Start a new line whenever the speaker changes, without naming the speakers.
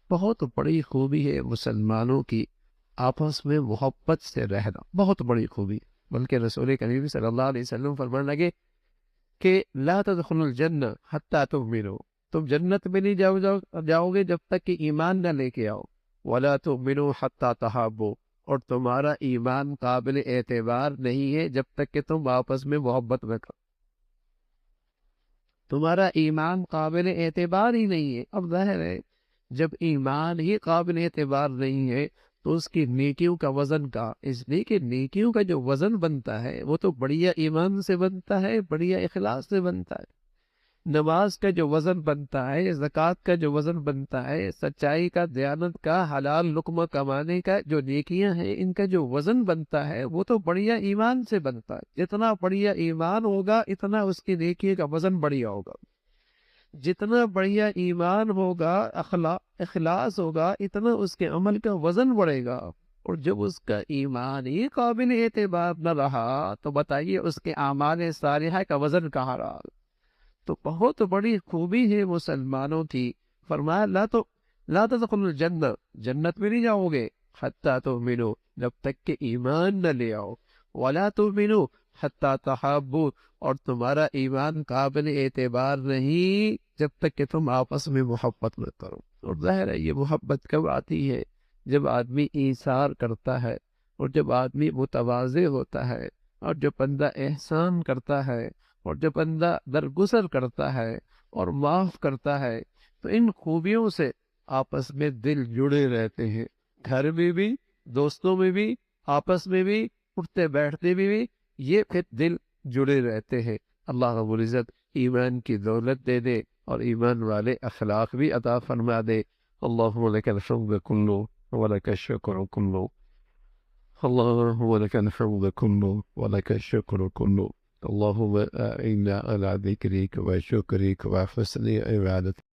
بہت بڑی خوبی ہے مسلمانوں کی آپس میں محبت سے رہنا، بہت بڑی خوبی۔ بلکہ رسول کریم صلی اللہ علیہ وسلم فرمانے لگے کہ لا تدخلوا الجنہ حتی تؤمنوا، تم جنت میں نہیں جاؤ گے جب تک کہ ایمان نہ لے کے آؤ، ولا تؤمنوا حتی تحابوا، اور تمہارا ایمان قابل اعتبار نہیں ہے جب تک کہ تم آپس میں محبت نہ کرو۔ تمہارا ایمان قابل اعتبار ہی نہیں ہے۔ اب ظاہر ہے جب ایمان ہی قابل اعتبار نہیں ہے تو اس کی نیکیوں کا وزن کا، اس لیے کہ نیکیوں کا جو وزن بنتا ہے وہ تو بڑھیا ایمان سے بنتا ہے، بڑھیا اخلاص سے بنتا ہے۔ نماز کا جو وزن بنتا ہے، زکوٰۃ کا جو وزن بنتا ہے، سچائی کا، دیانت کا، حلال لقمہ کمانے کا، جو نیکیاں ہیں ان کا جو وزن بنتا ہے وہ تو بڑھیا ایمان سے بنتا ہے۔ جتنا بڑھیا ایمان ہوگا اتنا اس کی نیکی کا وزن بڑھیا ہوگا، جتنا بڑھیا ایمان ہوگا، اخلاص ہوگا، اتنا اس کے عمل کا وزن بڑھے گا۔ اور جب اس کا ایمان ہی قابل اعتبار نہ رہا تو بتائیے اس کے اعمال صالحہ کا وزن کہاں رہا۔ تو بہت بڑی خوبی ہے مسلمانوں کی۔ فرمایا لا تدخلوا الجنہ، جنت میں نہیں جاؤ گے، حتی تؤمنوا، جب تک کہ ایمان نہ لے آؤ، ولا تؤمنوا حتی تحابوا، اور تمہارا ایمان قابل اعتبار نہیں جب تک کہ تم آپس میں محبت نہ کرو۔ اور ظاہر ہے یہ محبت کب آتی ہے؟ جب آدمی ایثار کرتا ہے، اور جب آدمی متواضع ہوتا ہے، اور جب بندہ احسان کرتا ہے، اور جب بندہ درگزر کرتا ہے اور معاف کرتا ہے، تو ان خوبیوں سے آپس میں دل جڑے رہتے ہیں، گھر میں بھی، دوستوں میں بھی، آپس میں بھی، اٹھتے بیٹھتے میں بھی، یہ پھر دل جڑے رہتے ہیں۔ اللہ رب العزت ایمان کی دولت دے دے اور ایمان والے اخلاق بھی عطا فرما دے۔ اللہم لک الحمد کلو ولک الشکر کلو، اللہم لک الحمد کلو ولک الشکر کلو، اللهم أعنا على ذكرك وشكرك وحسن عبادتك۔